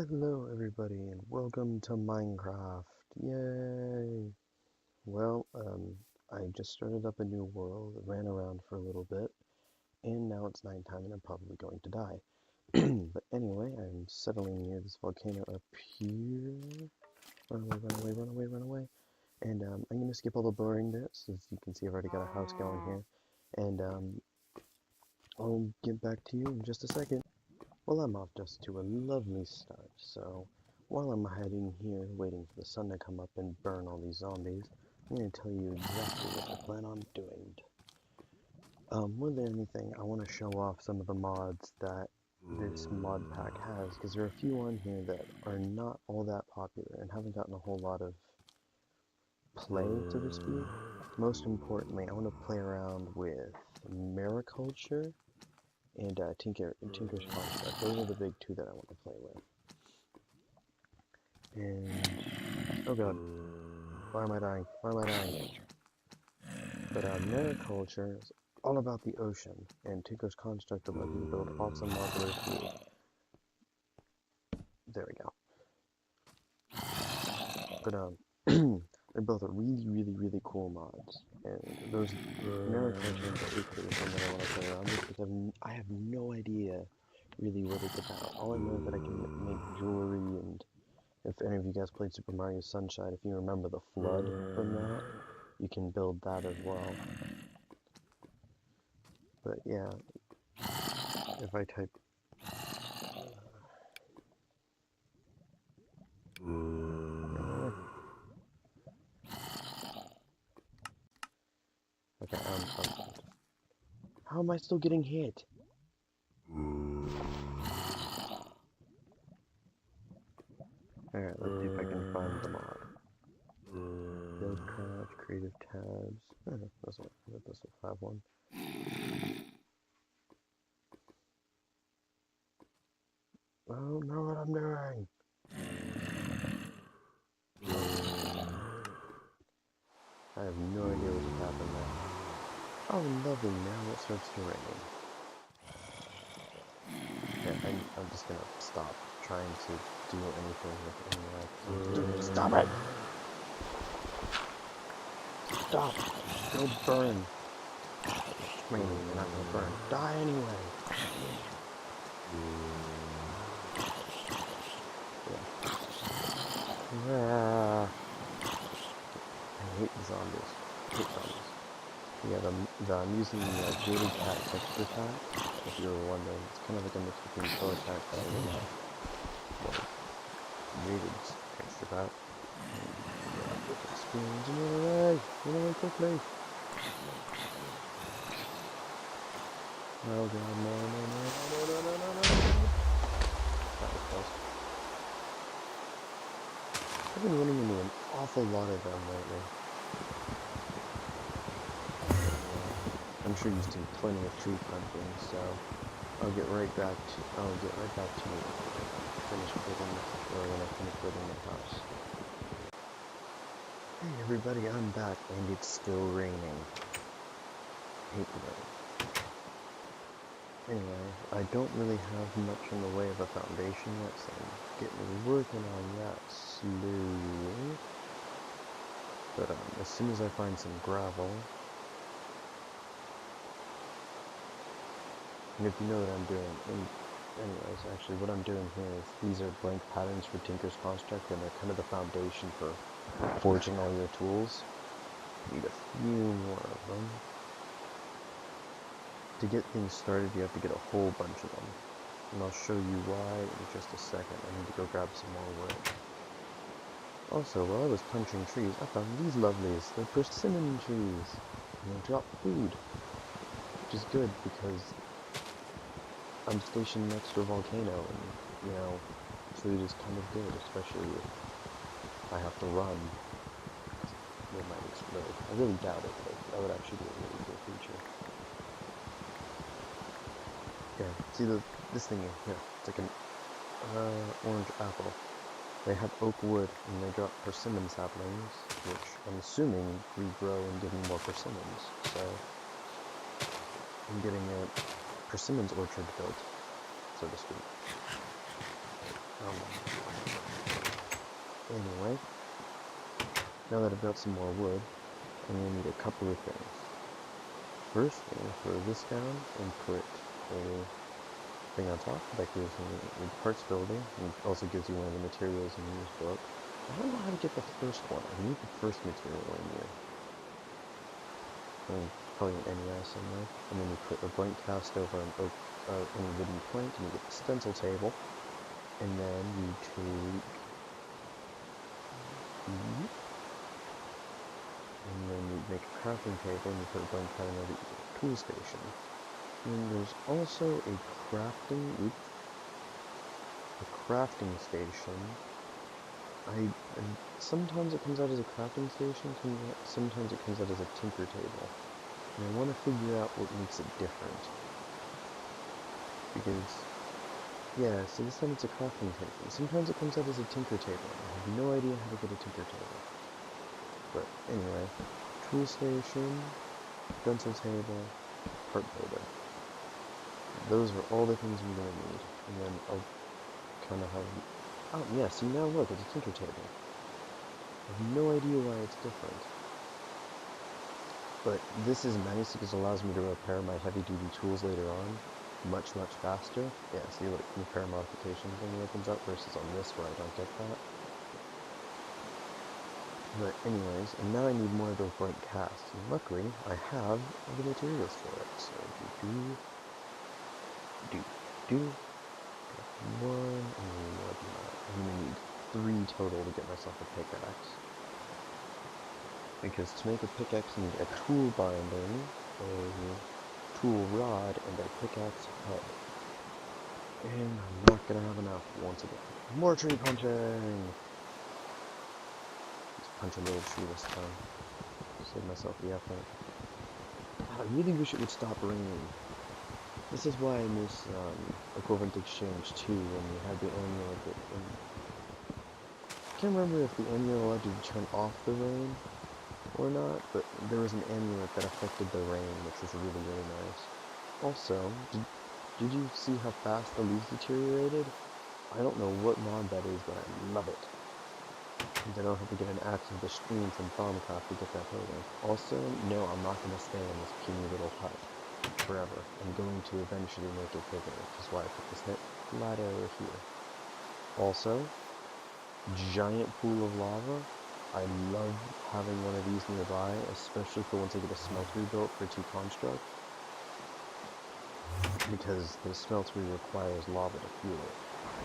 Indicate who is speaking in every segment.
Speaker 1: Hello everybody and welcome to Minecraft. Yay! Well, I just started up a new world, ran around for a little bit, and now it's nighttime and I'm probably going to die. But anyway, I'm settling near this volcano up here. Run away, run away, run away, run away. And I'm gonna skip all the boring bits. As you can see, I've already got a house going here. And I'll get back to you in just a second. Well, I'm off just to a lovely start, so while I'm hiding here waiting for the sun to come up and burn all these zombies, I'm going to tell you exactly what I plan on doing. More than anything, I want to show off some of the mods that this mod pack has, because there are a few on here that are not all that popular and haven't gotten a whole lot of play, so to speak. Most importantly, I want to play around with mariculture and Tinker's Construct. Those are the big two that I want to play with. And oh god, why am I dying? Why am I dying? But mariculture is all about the ocean, and Tinker's Construct will let you build awesome modular tools. There we go. But they're both really cool mods, and those mariculture in particular is one that I want to play around with because I have no idea really what it's about. All I know is that I can make jewelry, and if any of you guys played Super Mario Sunshine, if you remember the flood from that, you can build that as well. But yeah, if I type okay, how am I still getting hit? Alright, let's see if I can find the mod. Buildcraft, creative tabs. This will have one. I don't know what I'm doing. I have no idea what just happened there. Oh, lovely, now it starts to rain. Yeah, I'm just gonna stop trying to do anything with any stop it! Stop! Don't burn! Raining, you're not gonna burn. Die anyway! Yeah. I hate zombies. I hate zombies. Yeah, I'm using the Daily Cat texture pack. If you were wondering, it's kind of like a mix between Pro Attack and rated texture pack. Experience, run away quickly. Oh god, no. That was close. I've been running into an awful lot of them lately. I'm sure you've seen plenty of tree planting, so I'll get right back to you when I finish building my house. Hey everybody, I'm back and it's still raining. Hate the rain. Anyway, I don't really have much in the way of a foundation yet, so I'm getting working on that slowly. But as soon as I find some gravel, and if you know what I'm doing, anyways, actually what I'm doing here is these are blank patterns for Tinker's Construct, and they're kind of the foundation for forging all your tools. Need a few more of them. To get things started, you have to get a whole bunch of them, and I'll show you why in just a second. I need to go grab some more wood. Also, while I was punching trees, I found these lovelies. They're persimmon trees, and they drop food, which is good because I'm stationed next to a volcano, and, you know, food is kind of good, especially if I have to run. They might explode. I really doubt it, but that would actually be a really cool feature. Yeah, see this thing here, it's like an orange apple. They have oak wood, and they drop persimmon saplings, which I'm assuming regrow and give me more persimmons, so I'm getting a persimmons orchard built, so to speak. Anyway, now that I've got some more wood, I'm going to need a couple of things. First, I'm going to throw this down and put a thing on top that gives me a parts builder, and also gives you one of the materials in this book. I don't know how to get the first one. I need the first material in here. Probably an NES somewhere. And then you put a blank cast over an oak, any wooden plank, and you get the stencil table. And then you take... and then you make a crafting table, and you put a blank pattern over the tool station. And there's also a crafting station. Sometimes it comes out as a crafting station, sometimes it comes out as a tinker table. And I want to figure out what makes it different. Because, yeah, so this time it's a crafting table. Sometimes it comes out as a tinker table. I have no idea how to get a tinker table. But anyway, tool station, stencil table, part builder. Those are all the things I'm going to need. And then I'll kind of have... Oh, yeah, see now look, it's a tinker table. I have no idea why it's different. But this is nice because it allows me to repair my heavy-duty tools later on much, much faster. Yeah, see, like, repair modification thing opens up versus on this where I don't get that. But anyways, and now I need more of those blank casts. And luckily, I have the materials for it. So one, and whatnot. I'm gonna need 3 total to get myself a pickaxe. Because to make a pickaxe, you need a tool binding, a tool rod, and a pickaxe head. And I'm not gonna have enough once again. More tree punching! Just punch a little tree this time. Save myself the effort. God, I really wish it would stop raining. This is why I miss Equivalent Exchange 2 when we had the amulet that... I can't remember if the amulet allowed you to turn off the rain or not, but there was an amulet that affected the rain, which was really, really nice. Also, did you see how fast the leaves deteriorated? I don't know what mod that is, but I love it. And I don't have to get an axe of the stream from Farmcraft to get that photo. Also, no, I'm not going to stay in this puny little hut forever. I'm going to eventually make it bigger, which is why I put this ladder over here. Also, giant pool of lava. I love having one of these nearby, especially for once I get a smeltery built for 2 construct. Because the smeltery requires lava to fuel it.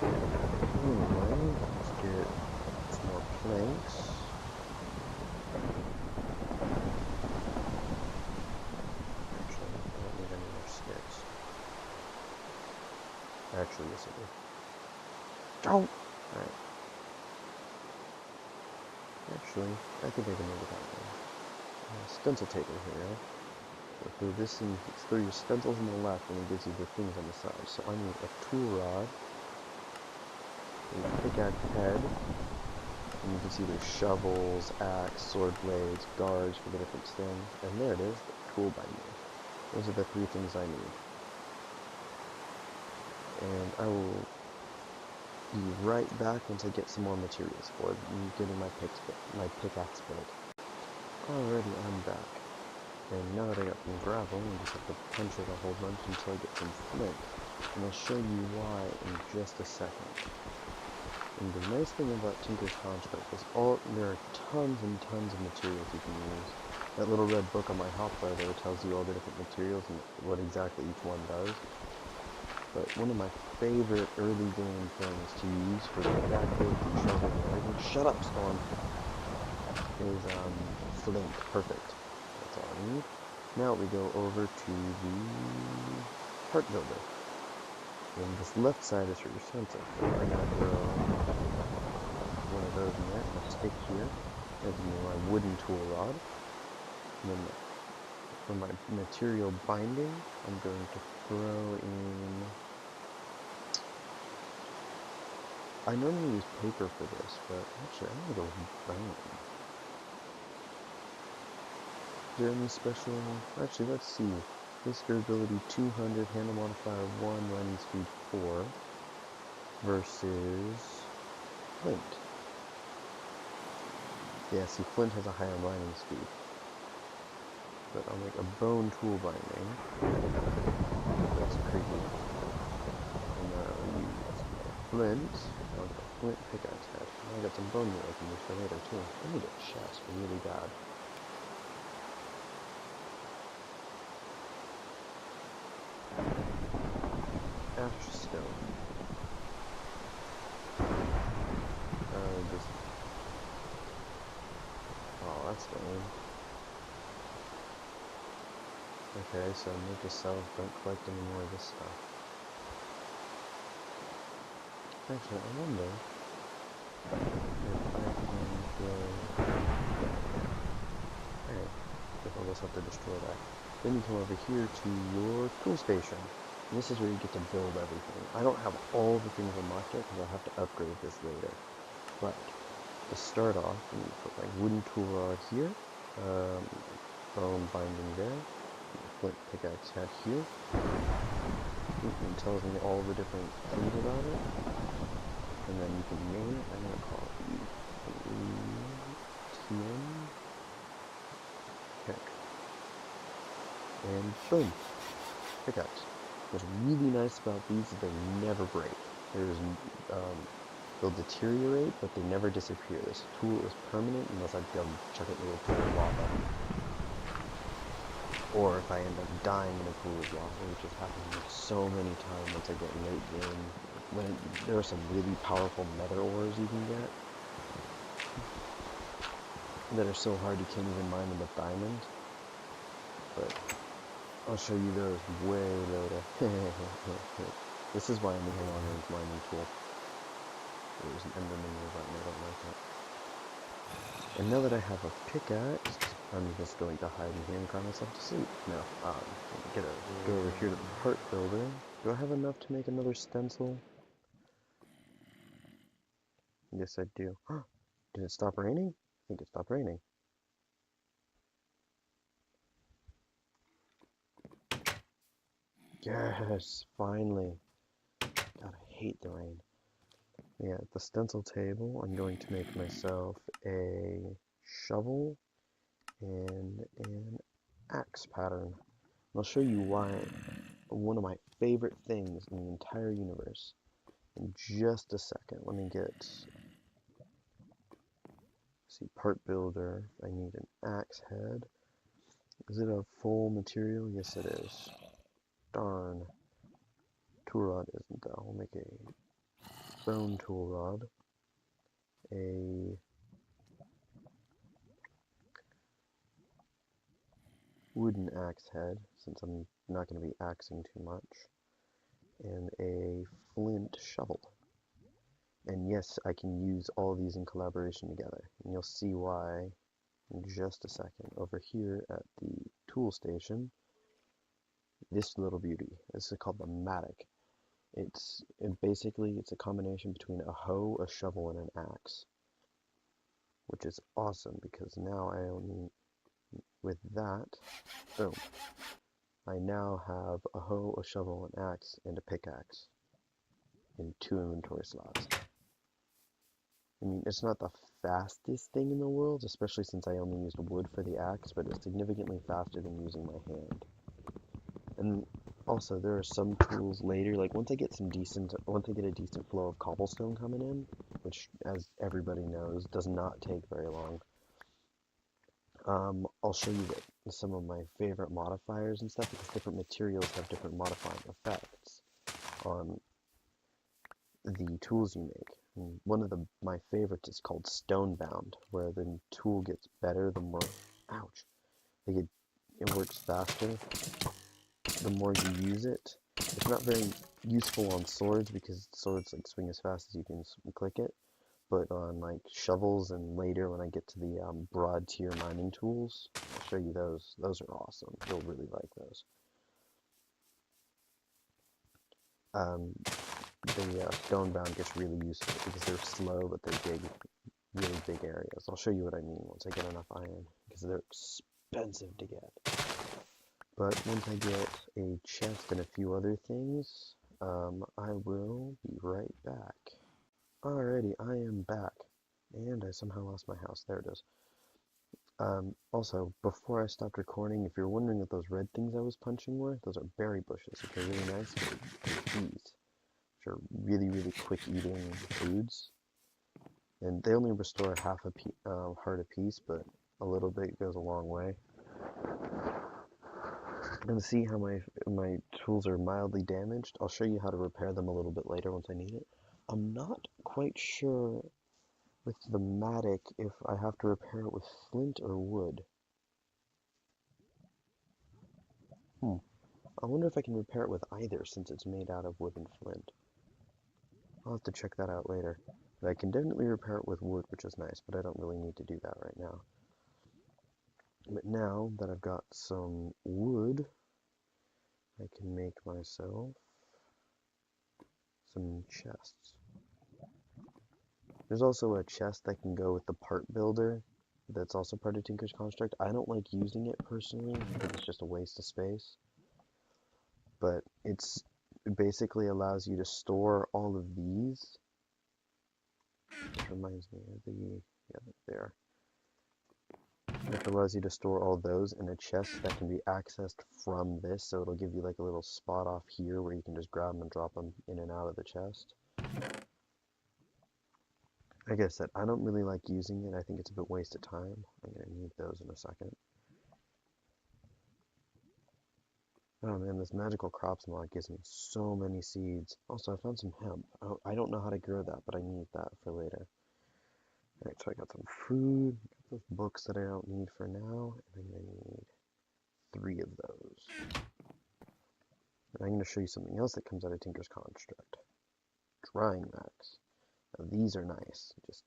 Speaker 1: Anyway, let's get some more planks. Actually, I don't need any more sticks. Actually, yes I do. Oh! Alright. Actually, I think I can make it that way. Stencil table here. So throw this in, throw your stencils on the left and it gives you the things on the side. So I need a tool rod, a pickaxe head, and you can see there's shovels, axe, sword blades, guards for the different things. And there it is, the tool binder. Those are the 3 things I need. And I will be right back once I get some more materials for it. I'm getting my pickaxe built. Alrighty, I'm back. And now that I got some gravel, I just have to punch it a whole bunch until I get some flint. And I'll show you why in just a second. And the nice thing about Tinker's Construct is there are tons and tons of materials you can use. That little red book on my hotbar there tells you all the different materials and what exactly each one does. But one of my favorite early game things to use for exactly shoveling and everything, shut up, Storm, is flint. Perfect. That's all I need. Now we go over to the part builder. And this left side is for your stencil. So I'm gonna throw one of those in there. I'll stick here. There's my wooden tool rod. And then for my material binding, I'm going to throw in... I normally use paper for this, but actually I'm gonna go with bone. Is there any special... Actually, let's see. This durability 200, handle modifier 1, running speed 4. versus flint. Yeah, see, flint has a higher mining speed. But I'll make a bone tool binding. That's creepy. And I'll use flint. I'll get a flint pickaxe head. I got some bone meal I can use for later too. I need a chest really bad. Ash stone. Just... Oh, that's lame. Okay, so note to self, don't collect any more of this stuff. Actually, I wonder if I can go... Alright, guess I'll just have to destroy that. Then you come over here to your tool station. And this is where you get to build everything. I don't have all the things unlocked yet because I'll have to upgrade this later. But to start off, I'm going to put my wooden tool rod here, bone binding there, flint pickaxe head here. It tells me all the different things about it. And then you can name it. I'm going to call it TM pick. And boom, pickaxe. What's really nice about these is they never break. They'll deteriorate, but they never disappear. This tool is permanent unless I chuck it in a pool of lava. Or if I end up dying in a pool of lava, which has happened so many times once I get late game. There are some really powerful nether ores you can get that are so hard you can't even mine them with diamond. But I'll show you those way later. This is why I'm using a long-range mining tool. There's an enderman nearby and I don't like it. And now that I have a pickaxe, I'm just going to hide in here and cry myself to sleep. Now, go over here to the part builder. Do I have enough to make another stencil? Yes, I do. Did it stop raining? I think it stopped raining. Yes, finally. God, I hate the rain. Yeah, at the stencil table, I'm going to make myself a shovel and an axe pattern. I'll show you why one of my favorite things in the entire universe. In just a second, let me see, part builder. I need an axe head. Is it a full material? Yes, it is. Darn. Tool rod isn't though. We'll make a bone tool rod. A wooden axe head, since I'm not going to be axing too much. And a flint shovel. And yes, I can use all these in collaboration together. And you'll see why in just a second. Over here at the tool station, this little beauty. This is called the mattock. It's a combination between a hoe, a shovel, and an axe, which is awesome because now I only, with that, boom, I now have a hoe, a shovel, an axe, and a pickaxe in 2 inventory slots. I mean, it's not the fastest thing in the world, especially since I only used wood for the axe, but it's significantly faster than using my hand. And also, there are some tools later, like once I get a decent flow of cobblestone coming in, which, as everybody knows, does not take very long, I'll show you some of my favorite modifiers and stuff, because different materials have different modifying effects on the tools you make. And one of my favorites is called Stonebound, where the tool gets better the more, it works faster the more you use it. It's not very useful on swords because swords like swing as fast as you can click it, but on like shovels and later when I get to the broad tier mining tools, I'll show you those. Those are awesome. You'll really like those. The Stonebound gets really useful because they're slow, but they dig really big areas. I'll show you what I mean once I get enough iron, because they're expensive to get. But once I get a chest and a few other things, I will be right back. Alrighty, I am back. And I somehow lost my house. There it is. Also, before I stopped recording, if you're wondering what those red things I was punching were, those are berry bushes, which are really nice for bees, which are really, really quick eating foods. And they only restore half a heart apiece, but a little bit goes a long way. And see how my tools are mildly damaged? I'll show you how to repair them a little bit later once I need it. I'm not quite sure with the matic if I have to repair it with flint or wood. I wonder if I can repair it with either since it's made out of wood and flint. I'll have to check that out later. But I can definitely repair it with wood, which is nice, but I don't really need to do that right now. But now that I've got some wood, I can make myself some chests. There's also a chest that can go with the part builder that's also part of Tinker's Construct. I don't like using it personally. I think it's just a waste of space. But it basically allows you to store all of these. Which reminds me of there. It allows you to store all those in a chest that can be accessed from this, so it'll give you like a little spot off here where you can just grab them and drop them in and out of the chest. Like I said, I don't really like using it. I think it's a bit waste of time. I'm going to need those in a second. Oh man, this magical crops mod gives me so many seeds. Also, I found some hemp. Oh, I don't know how to grow that, but I need that for later. Alright, so I got some food, got those books that I don't need for now, and I'm going to need 3 of those. And I'm going to show you something else that comes out of Tinker's Construct. Drying racks. Now these are nice. Just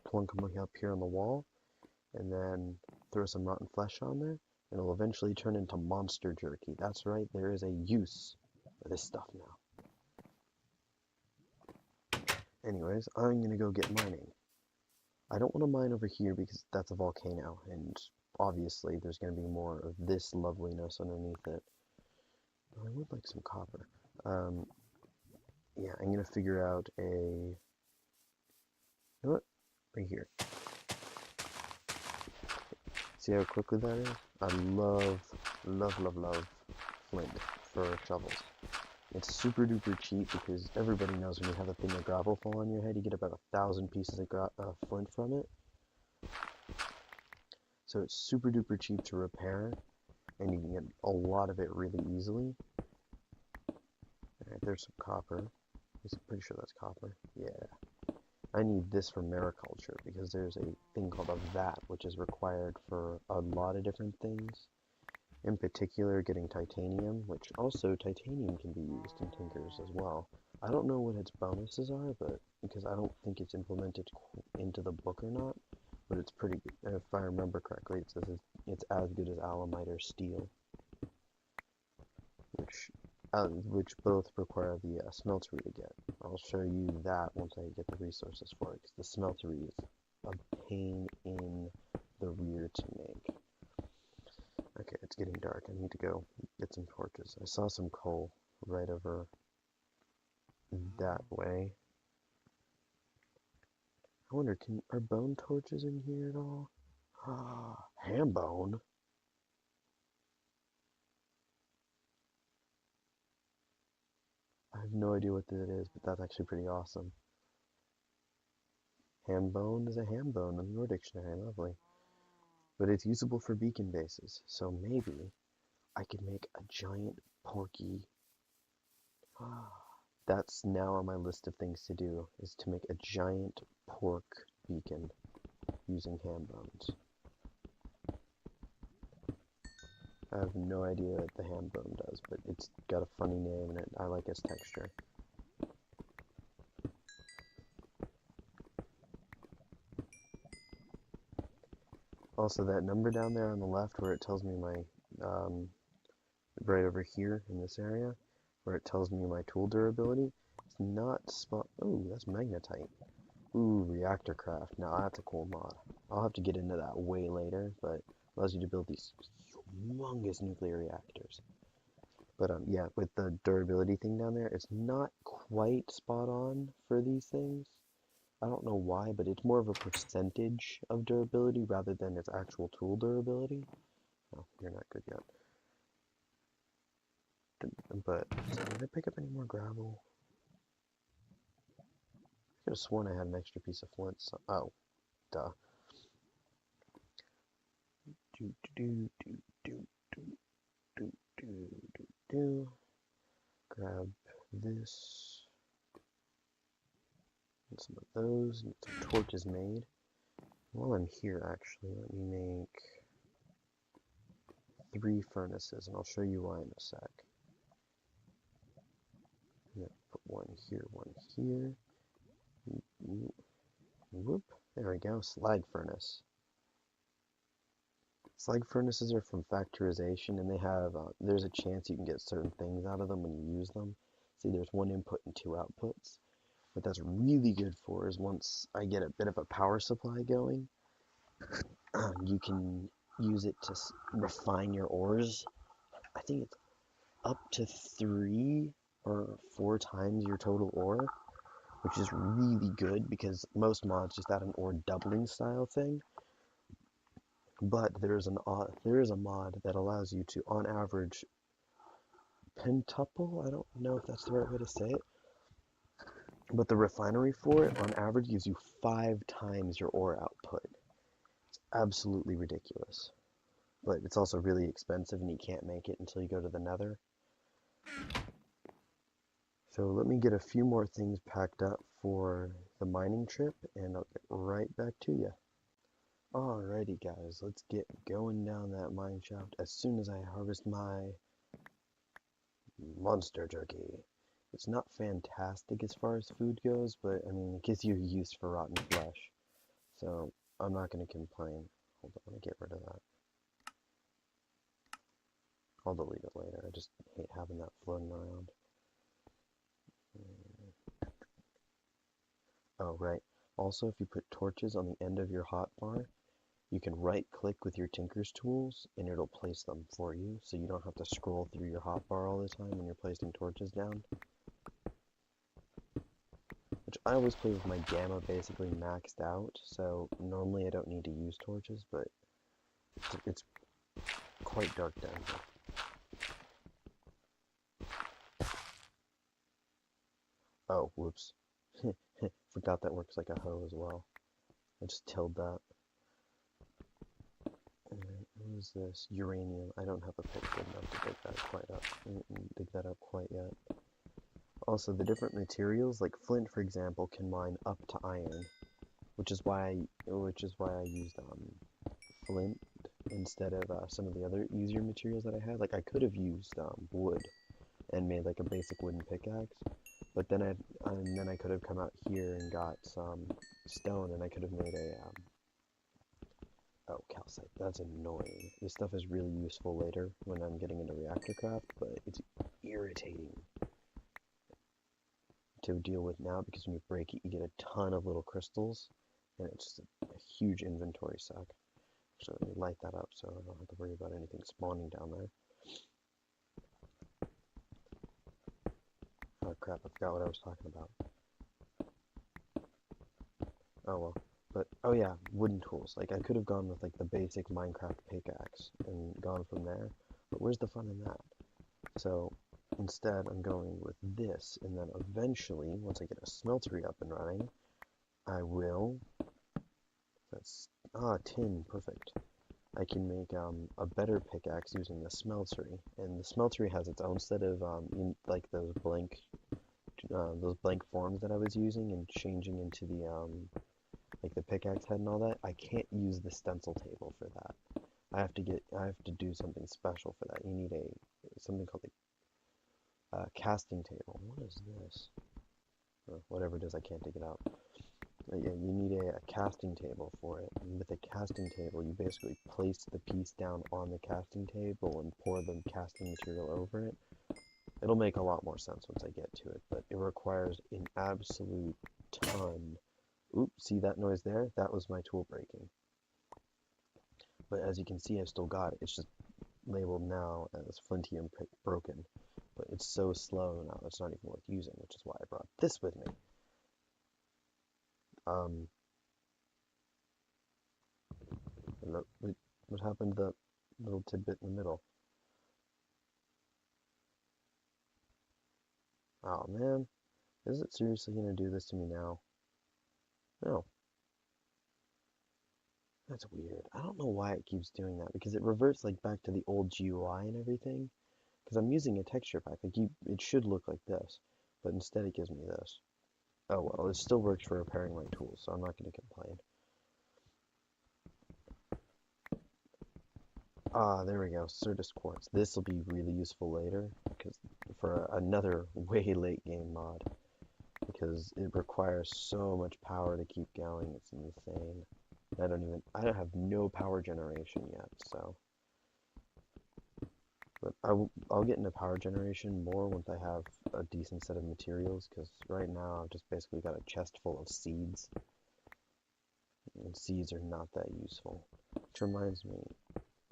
Speaker 1: plunk them up here on the wall, and then throw some rotten flesh on there, and it'll eventually turn into monster jerky. That's right, there is a use for this stuff now. Anyways, I'm gonna go get mining. I don't want to mine over here because that's a volcano, and obviously there's gonna be more of this loveliness underneath it. But I would like some copper. Yeah, I'm gonna figure out a... You know what? Right here. See how quickly that is? I love flint for shovels. It's super duper cheap because everybody knows when you have a thing of gravel fall on your head, you get about 1,000 pieces of flint from it. So it's super duper cheap to repair, and you can get a lot of it really easily. Alright, there's some copper. I'm pretty sure that's copper. Yeah. I need this for mariculture because there's a thing called a vat which is required for a lot of different things. In particular, getting titanium, which also titanium can be used in Tinkers as well. I don't know what its bonuses are, but because I don't think it's implemented into the book or not, but it's pretty good. If I remember correctly, it says it's as good as alamite or steel, which both require the smeltery to get. I'll show you that once I get the resources for it, because the smeltery is a pain in the rear to make. Okay, it's getting dark. I need to go get some torches. I saw some coal right over that way. I wonder, are bone torches in here at all? Ham bone? I have no idea what that is, but that's actually pretty awesome. Ham bone is a ham bone in your dictionary. Lovely. But it's usable for beacon bases, so maybe I could make a giant porky. That's now on my list of things to do, is to make a giant pork beacon using ham bones. I have no idea what the ham bone does, but it's got a funny name and I like its texture. Also, that number down there on the left where it tells me my, right over here in this area, where it tells me my tool durability, it's not oh, that's magnetite. Ooh, reactor craft. Now that's a cool mod. I'll have to get into that way later, but it allows you to build these humongous nuclear reactors. But yeah, with the durability thing down there, it's not quite spot on for these things. I don't know why, but it's more of a percentage of durability rather than its actual tool durability. Oh, you're not good yet. But, so did I pick up any more gravel? I could have sworn I had an extra piece of flint. So, oh, duh. Do, do, do, do, do, do, do, do, do. Grab this. And some of those. And some torches made. While I'm here, actually, let me make 3 furnaces, and I'll show you why in a sec. I'm gonna put one here, one here. Whoop. There we go. Slag furnace. Slag furnaces are from factorization, and they have there's a chance you can get certain things out of them when you use them. See, there's 1 input and 2 outputs. What that's really good for is once I get a bit of a power supply going, you can use it to refine your ores. I think it's up to 3 or 4 times your total ore, which is really good because most mods just add an ore doubling style thing. But there is a mod that allows you to, on average, pentuple. I don't know if that's the right way to say it, but the refinery for it, on average, gives you 5 times your ore output. It's absolutely ridiculous, but it's also really expensive, and you can't make it until you go to the Nether. So let me get a few more things packed up for the mining trip, and I'll get right back to you. Alrighty guys, let's get going down that mine shaft as soon as I harvest my monster turkey. It's not fantastic as far as food goes, but I mean, it gives you use for rotten flesh. So I'm not going to complain. Hold on, let me get rid of that. I'll delete it later. I just hate having that floating around. Oh, right. Also, if you put torches on the end of your hotbar, you can right-click with your Tinker's tools, and it'll place them for you, so you don't have to scroll through your hotbar all the time when you're placing torches down. Which I always play with my gamma basically maxed out, so normally I don't need to use torches, but it's quite dark down here. Oh, whoops. Forgot that works like a hoe as well. I just tilled that. What is this? Uranium. I don't have a pick good enough to dig that quite yet. Also, the different materials, like flint, for example, can mine up to iron, which is why I used flint instead of some of the other easier materials that I had. Like I could have used wood and made like a basic wooden pickaxe, but then I could have come out here and got some stone, and I could have made a oh, calcite. That's annoying. This stuff is really useful later when I'm getting into reactor craft, but it's irritating to deal with now because when you break it, you get a ton of little crystals, and it's just a huge inventory suck. So let me light that up so I don't have to worry about anything spawning down there. Oh crap, I forgot what I was talking about. Oh well. But, oh yeah, wooden tools. Like, I could have gone with, like, the basic Minecraft pickaxe and gone from there. But where's the fun in that? So, instead, I'm going with this. And then eventually, once I get a smeltery up and running, I will... tin. Perfect. I can make a better pickaxe using the smeltery. And the smeltery has its own set of, like, those blank forms that I was using and changing into the, like the pickaxe head and all that. I can't use the stencil table for that. I have to do something special for that. You need something called a casting table. What is this? Whatever it is, I can't dig it out. But yeah, you need a casting table for it. And with a casting table, you basically place the piece down on the casting table and pour the casting material over it. It'll make a lot more sense once I get to it, but it requires an absolute ton. Oops, see that noise there? That was my tool breaking. But as you can see, I've still got it. It's just labeled now as flinty and broken, but it's so slow now it's not even worth using, which is why I brought this with me. Um, what happened to that little tidbit in the middle? Oh man, is it seriously gonna do this to me now? No, that's weird. I don't know why it keeps doing that, because it reverts like back to the old GUI and everything. Because I'm using a texture pack, like it should look like this, but instead it gives me this. Oh well, it still works for repairing my tools, so I'm not gonna complain. Ah, there we go, Certus Quartz. This will be really useful later, because for another way late game mod, because it requires so much power to keep going. It's insane. I don't have no power generation yet, so. But I'll get into power generation more once I have a decent set of materials, because right now I've just basically got a chest full of seeds, and seeds are not that useful. Which reminds me,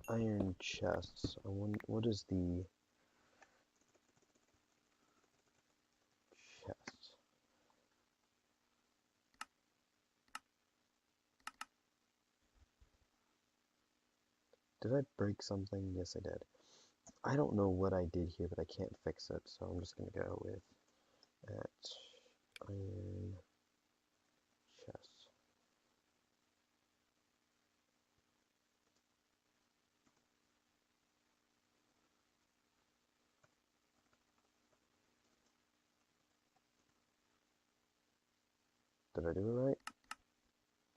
Speaker 1: iron chests. What is the chest? Did I break something? Yes, I did. I don't know what I did here, but I can't fix it, so I'm just gonna go with at iron chest. Did I do it right?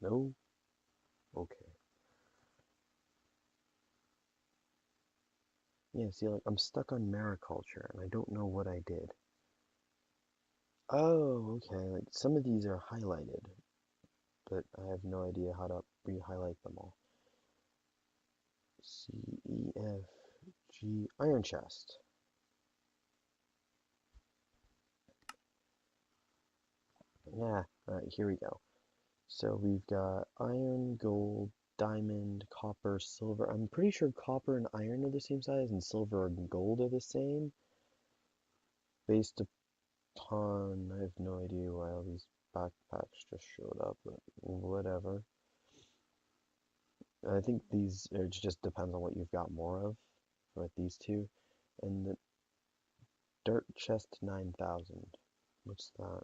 Speaker 1: No? Okay. Yeah, see, like, I'm stuck on mariculture, and I don't know what I did. Oh, okay, like, some of these are highlighted, but I have no idea how to re-highlight them all. C, E, F, G, iron chest. Yeah, alright, here we go. So we've got iron, gold, diamond, copper, silver. I'm pretty sure copper and iron are the same size, and silver and gold are the same. Based upon, I have no idea why all these backpacks just showed up, but whatever. I think it just depends on what you've got more of, with these two. And the dirt chest 9,000. What's that?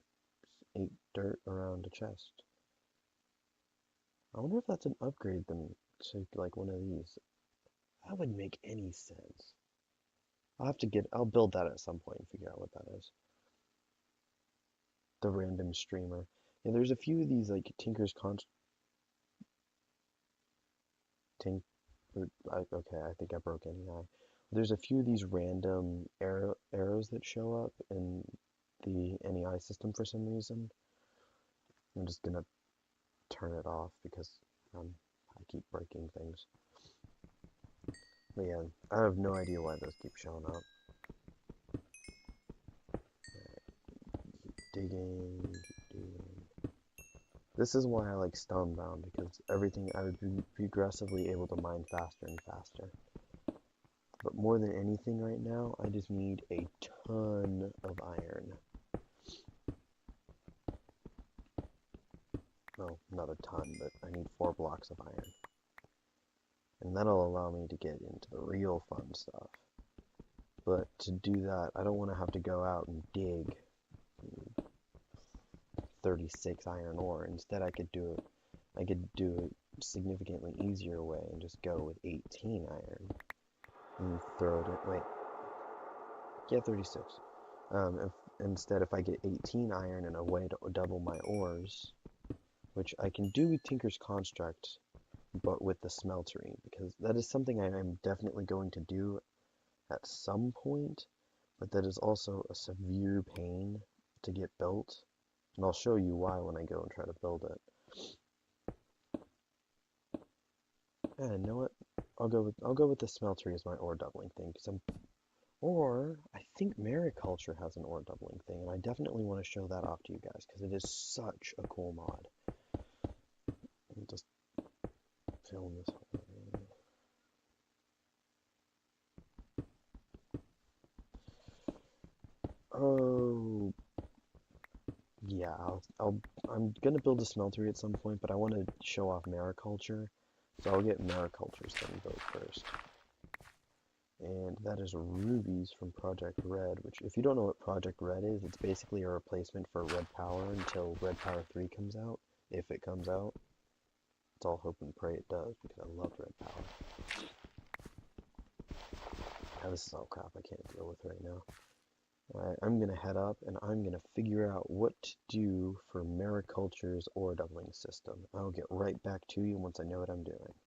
Speaker 1: 8 dirt around a chest. I wonder if that's an upgrade then to like one of these. That would make any sense. I'll build that at some point and figure out what that is. The random streamer. Yeah, there's a few of these like Tinker's Con Tink. Okay, I think I broke any eye. There's a few of these random arrows that show up in the NEI system for some reason. I'm just gonna turn it off because I keep breaking things. But yeah, I have no idea why those keep showing up. Digging. This is why I like Stonebound, because everything I would be progressively able to mine faster and faster. But more than anything right now, I just need a ton of iron. Well, not a ton, but I need 4 blocks of iron. And that'll allow me to get into the real fun stuff. But to do that, I don't want to have to go out and dig 36 iron ore. Instead, I could do it significantly easier way and just go with 18 iron and throw it in. Wait, yeah, 36. Instead, if I get 18 iron and a way to double my ores, which I can do with Tinker's Construct, but with the smeltery, because that is something I am definitely going to do at some point, but that is also a severe pain to get built, and I'll show you why when I go and try to build it. Yeah, you know what? I'll go with the smeltery as my ore doubling thing, or I think mariculture has an ore doubling thing, and I definitely want to show that off to you guys because it is such a cool mod. I'll just fill in this whole area. Oh, yeah, I'm gonna build a smeltery at some point, but I want to show off mariculture, so I'll get mariculture's thing built first. And that is rubies from Project Red, which, if you don't know what Project Red is, it's basically a replacement for Red Power until Red Power 3 comes out, if it comes out. It's all hope and pray it does, because I love Red Power. Now this is all crap I can't deal with right now. Alright, I'm gonna head up and I'm gonna figure out what to do for mariculture's ore doubling system. I'll get right back to you once I know what I'm doing.